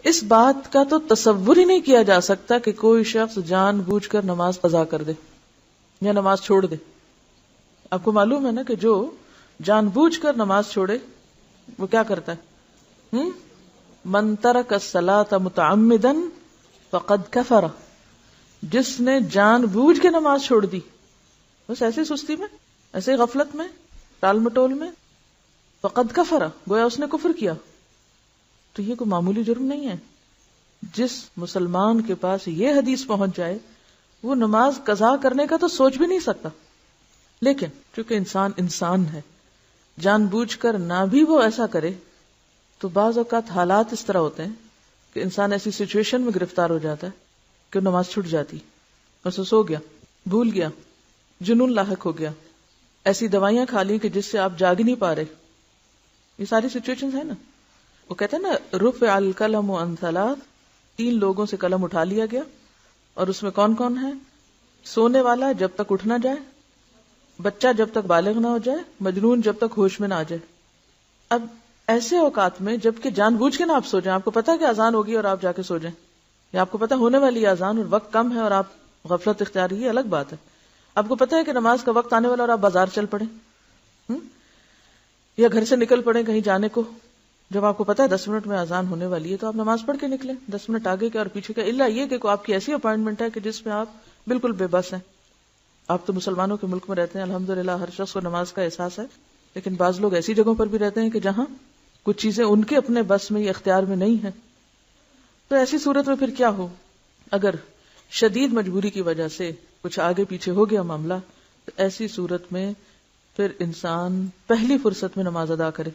اس بات کا تو تصور ہی نہیں کیا جا سکتا کہ کوئی شخص جان بوجھ کر نماز قضا کر دے یا نماز چھوڑ دے. آپ کو معلوم ہے نا کہ جو جان بوجھ کر نماز چھوڑے وہ کیا کرتا ہے؟ من ترک الصلاۃ متعمدا فقد کفر. جس نے جان بوجھ کے نماز چھوڑ دی، بس ایسے سستی میں، ایسے غفلت میں، ٹال مٹول میں، فقد کفر، گویا اس نے کفر کیا. تو یہ کوئی معمولی جرم نہیں ہے. جس مسلمان کے پاس یہ حدیث پہنچ جائے وہ نماز قضا کرنے کا تو سوچ بھی نہیں سکتا. لیکن چونکہ انسان ہے، جان بوجھ کر نہ بھی وہ ایسا کرے تو بعض اوقات حالات اس طرح ہوتے ہیں کہ انسان ایسی سچویشن میں گرفتار ہو جاتا ہے کہ نماز چھوٹ جاتی، بس سو گیا، بھول گیا، جنون لاحق ہو گیا، ایسی دوائیاں کھا لی کہ جس سے آپ جاگ ہی نہیں پا رہے. یہ ساری سچویشنز ہیں نا. وہ کہتے ہیں نا رفع القلم عن ثلاث، 3 لوگوں سے قلم اٹھا لیا گیا. اور اس میں کون کون ہے؟ سونے والا جب تک اٹھ نہ جائے، بچہ جب تک بالغ نہ ہو جائے، مجنون جب تک ہوش میں نہ آ جائے. اب ایسے اوقات میں جب کہ جان بوجھ کے نہ آپ سو جائیں، آپ کو پتا کہ اذان ہوگی اور آپ جا کے سو جائیں، یا آپ کو پتا ہونے والی اذان اور وقت کم ہے اور آپ غفلت اختیار، یہ الگ بات ہے. آپ کو پتا ہے کہ نماز کا وقت آنے والا اور آپ بازار چل پڑیں یا گھر سے نکل پڑیں کہیں جانے کو. جب آپ کو پتا ہے 10 منٹ میں اذان ہونے والی ہے تو آپ نماز پڑھ کے نکلیں، 10 منٹ آگے کے اور پیچھے کے، الا یہ کہ آپ کی ایسی اپائنٹمنٹ ہے کہ جس میں آپ بالکل بے بس ہیں. آپ تو مسلمانوں کے ملک میں رہتے ہیں، الحمدللہ ہر شخص کو نماز کا احساس ہے، لیکن بعض لوگ ایسی جگہوں پر بھی رہتے ہیں کہ جہاں کچھ چیزیں ان کے اپنے بس میں یا اختیار میں نہیں ہیں. تو ایسی صورت میں پھر کیا ہو؟ اگر شدید مجبوری کی وجہ سے کچھ آگے پیچھے ہو گیا معاملہ، تو ایسی صورت میں پھر انسان پہلی فرصت میں نماز ادا کرے.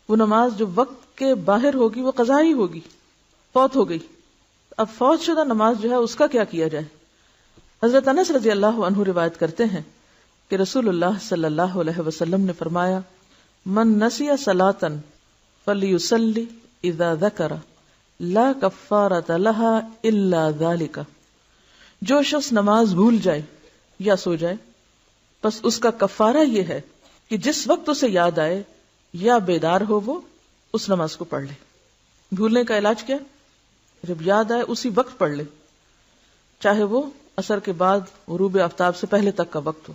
وہ نماز جو وقت کے باہر ہوگی وہ قضا ہی ہوگی، فوت ہو گئی. اب فوت شدہ نماز جو ہے اس کا کیا کیا جائے؟ حضرت انس رضی اللہ عنہ روایت کرتے ہیں کہ رسول اللہ صلی اللہ علیہ وسلم نے فرمایا، من نسی صلاۃ فلیصلی اذا ذکر لا کفارۃ لها الا ذلک. جو شخص نماز بھول جائے یا سو جائے، بس اس کا کفارہ یہ ہے کہ جس وقت اسے یاد آئے یا بیدار ہو وہ اس نماز کو پڑھ لے. بھولنے کا علاج کیا؟ جب یاد آئے اسی وقت پڑھ لے، چاہے وہ عصر کے بعد غروب آفتاب سے پہلے تک کا وقت ہو.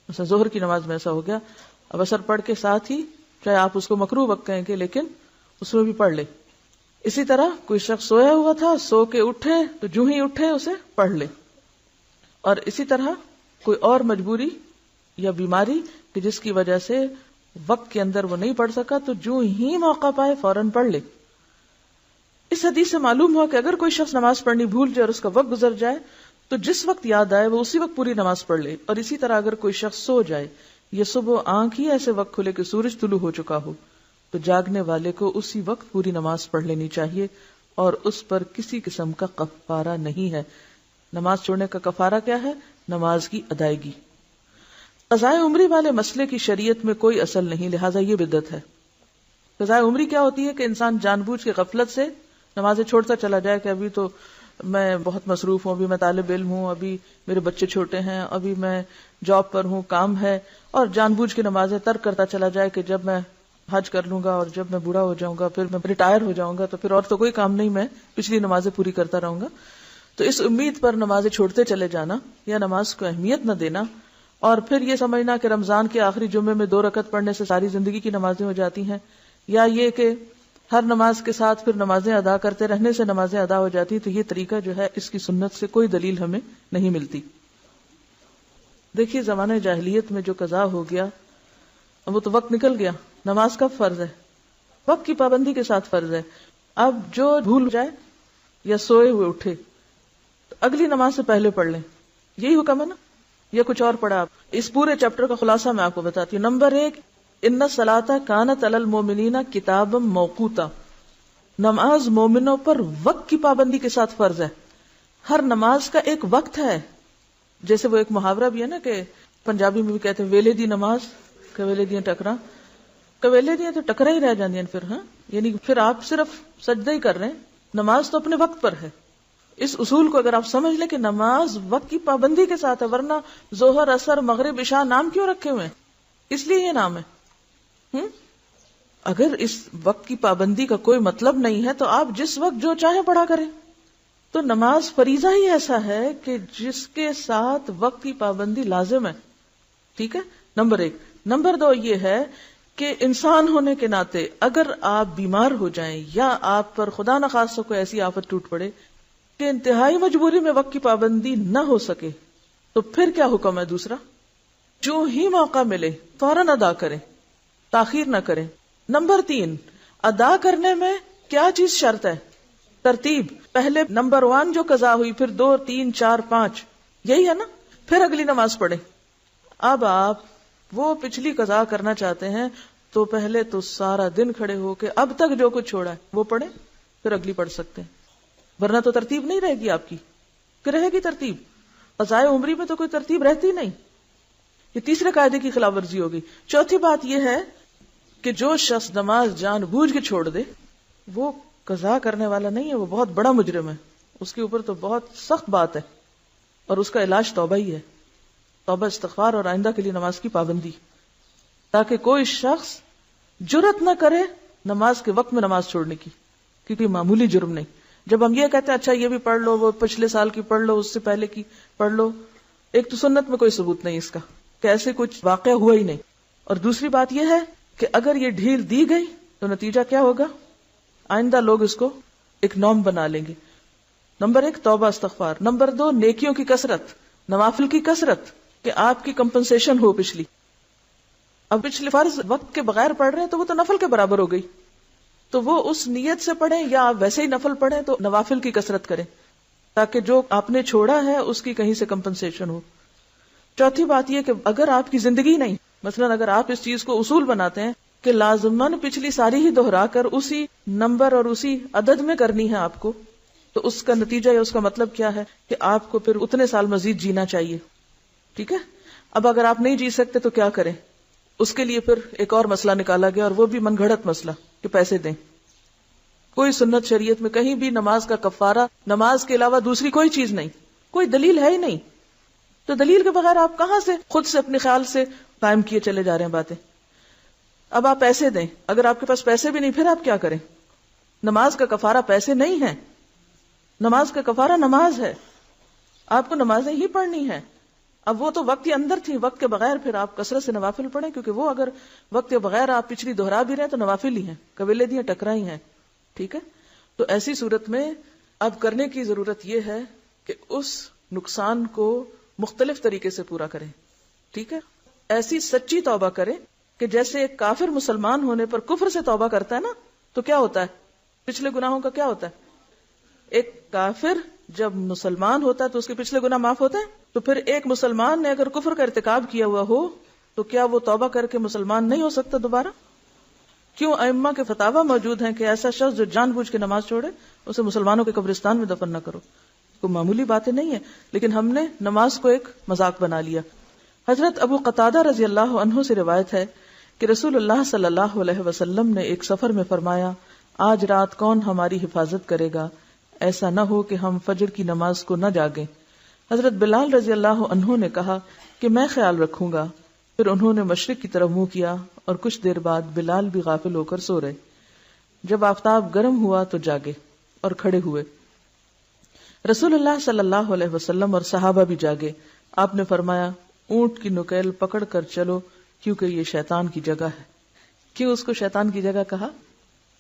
مثلا ظہر کی نماز میں ایسا ہو گیا، اب عصر پڑھ کے ساتھ ہی، چاہے آپ اس کو مکروہ وقت کہیں گے لیکن اس میں بھی پڑھ لے. اسی طرح کوئی شخص سویا ہوا تھا، سو کے اٹھے تو جو ہی اٹھے اسے پڑھ لے. اور اسی طرح کوئی اور مجبوری یا بیماری کہ جس کی وجہ سے وقت کے اندر وہ نہیں پڑھ سکا تو جو ہی موقع پائے فوراً پڑھ لے. اس حدیث سے معلوم ہوا کہ اگر کوئی شخص نماز پڑھنی بھول جائے اور اس کا وقت گزر جائے تو جس وقت یاد آئے وہ اسی وقت پوری نماز پڑھ لے. اور اسی طرح اگر کوئی شخص سو جائے، یہ صبح آنکھ ہی ایسے وقت کھلے کہ سورج طلوع ہو چکا ہو، تو جاگنے والے کو اسی وقت پوری نماز پڑھ لینی چاہیے اور اس پر کسی قسم کا کفارہ نہیں ہے. نماز چھوڑنے کا کفارہ کیا ہے؟ نماز کی ادائیگی. قضائے عمری والے مسئلے کی شریعت میں کوئی اصل نہیں، لہٰذا یہ بدعت ہے. قضائے عمری کیا ہوتی ہے کہ انسان جان بوجھ کے غفلت سے نمازیں چھوڑتا چلا جائے کہ ابھی تو میں بہت مصروف ہوں، ابھی میں طالب علم ہوں، ابھی میرے بچے چھوٹے ہیں، ابھی میں جاب پر ہوں، کام ہے، اور جان بوجھ کے نمازیں ترک کرتا چلا جائے کہ جب میں حج کر لوں گا اور جب میں بوڑھا ہو جاؤں گا، پھر میں ریٹائر ہو جاؤں گا تو پھر اور تو کوئی کام نہیں، میں پچھلی نمازیں پوری کرتا رہوں گا. تو اس امید پر نمازیں چھوڑتے چلے جانا یا نماز کو اہمیت نہ دینا اور پھر یہ سمجھنا کہ رمضان کے آخری جمعے میں 2 رکعت پڑھنے سے ساری زندگی کی نمازیں ہو جاتی ہیں، یا یہ کہ ہر نماز کے ساتھ پھر نمازیں ادا کرتے رہنے سے نمازیں ادا ہو جاتی، تو یہ طریقہ جو ہے اس کی سنت سے کوئی دلیل ہمیں نہیں ملتی. دیکھیے زمانہ جاہلیت میں جو قضا ہو گیا وہ تو وقت نکل گیا. نماز کب فرض ہے؟ وقت کی پابندی کے ساتھ فرض ہے. اب جو بھول جائے یا سوئے ہوئے اٹھے تو اگلی نماز سے پہلے پڑھ لیں، یہی حکم ہے نا، یا کچھ اور پڑھا؟ اس پورے چیپٹر کا خلاصہ میں آپ کو بتاتی ہوں. نمبر 1، ان الصلاۃ کانت علی المؤمنین کتابا موقوتا. نماز مومنوں پر وقت کی پابندی کے ساتھ فرض ہے. ہر نماز کا ایک وقت ہے. جیسے وہ ایک محاورہ بھی ہے نا کہ پنجابی میں بھی کہتے ہیں ویلے دی نماز کویلے دیاں ٹکرا، کویلے دیاں تو ٹکرا ہی رہ جاندیاں پھر. ہاں یعنی پھر آپ صرف سجدہ ہی کر رہے ہیں، نماز تو اپنے وقت پر ہے. اس اصول کو اگر آپ سمجھ لیں کہ نماز وقت کی پابندی کے ساتھ ہے، ورنہ ظہر، عصر، مغرب، عشاء نام کیوں رکھے ہوئے ہیں؟ اس لیے یہ نام ہے. اگر اس وقت کی پابندی کا کوئی مطلب نہیں ہے تو آپ جس وقت جو چاہیں پڑھا کریں. تو نماز فریضہ ہی ایسا ہے کہ جس کے ساتھ وقت کی پابندی لازم ہے. ٹھیک ہے، نمبر 1. نمبر 2 یہ ہے کہ انسان ہونے کے ناطے اگر آپ بیمار ہو جائیں یا آپ پر خدا نخواستہ کوئی ایسی آفت ٹوٹ پڑے کہ انتہائی مجبوری میں وقت کی پابندی نہ ہو سکے تو پھر کیا حکم ہے؟ دوسرا، جو ہی موقع ملے فوراً ادا کریں، تاخیر نہ کریں. نمبر 3، ادا کرنے میں کیا چیز شرط ہے؟ ترتیب. پہلے نمبر 1 جو قضا ہوئی، پھر 2 3 4 5، یہی ہے نا، پھر اگلی نماز پڑھیں. اب آپ وہ پچھلی قضا کرنا چاہتے ہیں تو پہلے تو سارا دن کھڑے ہو کے اب تک جو کچھ چھوڑا ہے وہ پڑھیں، پھر اگلی پڑھ سکتے ہیں. ورنہ تو ترتیب نہیں رہے گی آپ کی. کہ رہے گی ترتیب؟ قضائے عمری میں تو کوئی ترتیب رہتی نہیں. یہ تیسرے قاعدے کی خلاف ورزی ہوگی. چوتھی بات یہ ہے کہ جو شخص نماز جان بوجھ کے چھوڑ دے وہ قضا کرنے والا نہیں ہے، وہ بہت بڑا مجرم ہے. اس کے اوپر تو بہت سخت بات ہے، اور اس کا علاج توبہ ہی ہے. توبہ، استغفار اور آئندہ کے لیے نماز کی پابندی، تاکہ کوئی شخص جرت نہ کرے نماز کے وقت میں نماز چھوڑنے کی، کیونکہ معمولی جرم نہیں. جب ہم یہ کہتے ہیں اچھا یہ بھی پڑھ لو، وہ پچھلے سال کی پڑھ لو، اس سے پہلے کی پڑھ لو، ایک تو سنت میں کوئی ثبوت نہیں اس کا کہ ایسے کچھ واقعہ ہوا ہی نہیں. اور دوسری بات یہ ہے کہ اگر یہ ڈھیل دی گئی تو نتیجہ کیا ہوگا؟ آئندہ لوگ اس کو ایک نارم بنا لیں گے. نمبر 1 توبہ استغفار. نمبر 2 نیکیوں کی کثرت، نوافل کی کثرت، کہ آپ کی کمپنسیشن ہو پچھلی. اب پچھلے فرض وقت کے بغیر پڑھ رہے ہیں تو وہ تو نفل کے برابر ہو گئی، تو وہ اس نیت سے پڑھیں یا آپ ویسے ہی نفل پڑھیں تو نوافل کی کثرت کریں تاکہ جو آپ نے چھوڑا ہے اس کی کہیں سے کمپنسیشن ہو. چوتھی بات یہ کہ اگر آپ کی زندگی نہیں، مثلا اگر آپ اس چیز کو اصول بناتے ہیں کہ لازماً پچھلی ساری ہی دہرا کر اسی نمبر اور اسی عدد میں کرنی ہے آپ کو، تو اس کا نتیجہ یا اس کا مطلب کیا ہے کہ آپ کو پھر اتنے سال مزید جینا چاہیے. ٹھیک ہے. اب اگر آپ نہیں جی سکتے تو کیا کریں؟ اس کے لیے پھر ایک اور مسئلہ نکالا گیا، اور وہ بھی من گھڑت مسئلہ کہ پیسے دیں. کوئی سنت شریعت میں کہیں بھی نماز کا کفارہ نماز کے علاوہ دوسری کوئی چیز نہیں، کوئی دلیل ہے ہی نہیں. تو دلیل کے بغیر آپ کہاں سے خود سے اپنے خیال سے قائم کیے چلے جا رہے ہیں باتیں. اب آپ پیسے دیں، اگر آپ کے پاس پیسے بھی نہیں پھر آپ کیا کریں؟ نماز کا کفارہ پیسے نہیں ہے، نماز کا کفارہ نماز ہے. آپ کو نمازیں ہی پڑھنی ہے. اب وہ تو وقت کے اندر تھی، وقت کے بغیر پھر آپ کثرت سے نوافل پڑھیں، کیونکہ وہ اگر وقت کے بغیر آپ پچھلی دہرا بھی رہے تو نوافل ہی ہیں، قبیلے دیاں ٹکرا ہی ہیں. ٹھیک ہے. تو ایسی صورت میں اب کرنے کی ضرورت یہ ہے کہ اس نقصان کو مختلف طریقے سے پورا کریں. ٹھیک ہے. ایسی سچی توبہ کریں کہ جیسے ایک کافر مسلمان ہونے پر کفر سے توبہ کرتا ہے نا، تو کیا ہوتا ہے؟ پچھلے گناہوں کا کیا ہوتا ہے؟ ایک کافر جب مسلمان ہوتا ہے تو اس کے پچھلے گناہ معاف ہوتے ہیں. تو پھر ایک مسلمان نے اگر کفر کا ارتکاب کیا ہوا ہو تو کیا وہ توبہ کر کے مسلمان نہیں ہو سکتا دوبارہ؟ کیوں ائمہ کے فتاوی موجود ہیں کہ ایسا شخص جو جان بوجھ کے نماز چھوڑے اسے مسلمانوں کے قبرستان میں دفن نہ کرو. کوئی معمولی باتیں نہیں ہیں، لیکن ہم نے نماز کو ایک مذاق بنا لیا. حضرت ابو قتادہ رضی اللہ عنہ سے روایت ہے کہ رسول اللہ صلی اللہ علیہ وسلم نے ایک سفر میں فرمایا، آج رات کون ہماری حفاظت کرے گا، ایسا نہ ہو کہ ہم فجر کی نماز کو نہ جاگیں. حضرت بلال رضی اللہ عنہ نے کہا کہ میں خیال رکھوں گا. پھر انہوں نے مشرق کی طرف منہ کیا اور کچھ دیر بعد بلال بھی غافل ہو کر سو رہے. جب آفتاب گرم ہوا تو جاگے اور کھڑے ہوئے. رسول اللہ صلی اللہ علیہ وسلم اور صحابہ بھی جاگے. آپ نے فرمایا، اونٹ کی نکیل پکڑ کر چلو کیونکہ یہ شیطان کی جگہ ہے. کیوں اس کو شیطان کی جگہ کہا؟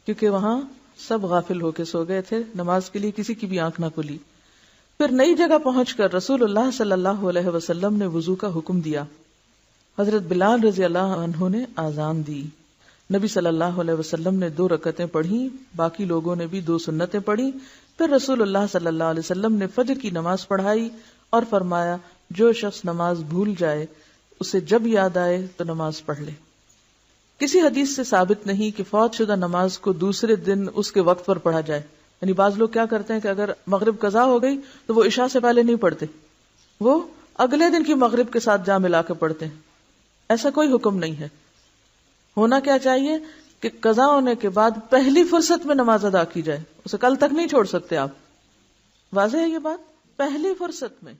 کیونکہ وہاں سب غافل ہو کے سو گئے تھے، نماز کے لیے کسی کی بھی آنکھ نہ کھلی. پھر نئی جگہ پہنچ کر رسول اللہ صلی اللہ علیہ وسلم نے وضو کا حکم دیا. حضرت بلال رضی اللہ عنہ نے آذان دی. نبی صلی اللہ علیہ وسلم نے 2 رکعتیں پڑھی، باقی لوگوں نے بھی 2 سنتیں پڑھی. پھر رسول اللہ صلی اللہ علیہ وسلم نے فجر کی نماز پڑھائی اور فرمایا، جو شخص نماز بھول جائے اسے جب یاد آئے تو نماز پڑھ لے. کسی حدیث سے ثابت نہیں کہ فوت شدہ نماز کو دوسرے دن اس کے وقت پر پڑھا جائے. یعنی بعض لوگ کیا کرتے ہیں کہ اگر مغرب قضا ہو گئی تو وہ عشاء سے پہلے نہیں پڑھتے، وہ اگلے دن کی مغرب کے ساتھ جا ملا کے پڑھتے ہیں. ایسا کوئی حکم نہیں ہے. ہونا کیا چاہیے کہ قضا ہونے کے بعد پہلی فرصت میں نماز ادا کی جائے، اسے کل تک نہیں چھوڑ سکتے آپ. واضح ہے یہ بات؟ پہلی فرصت میں.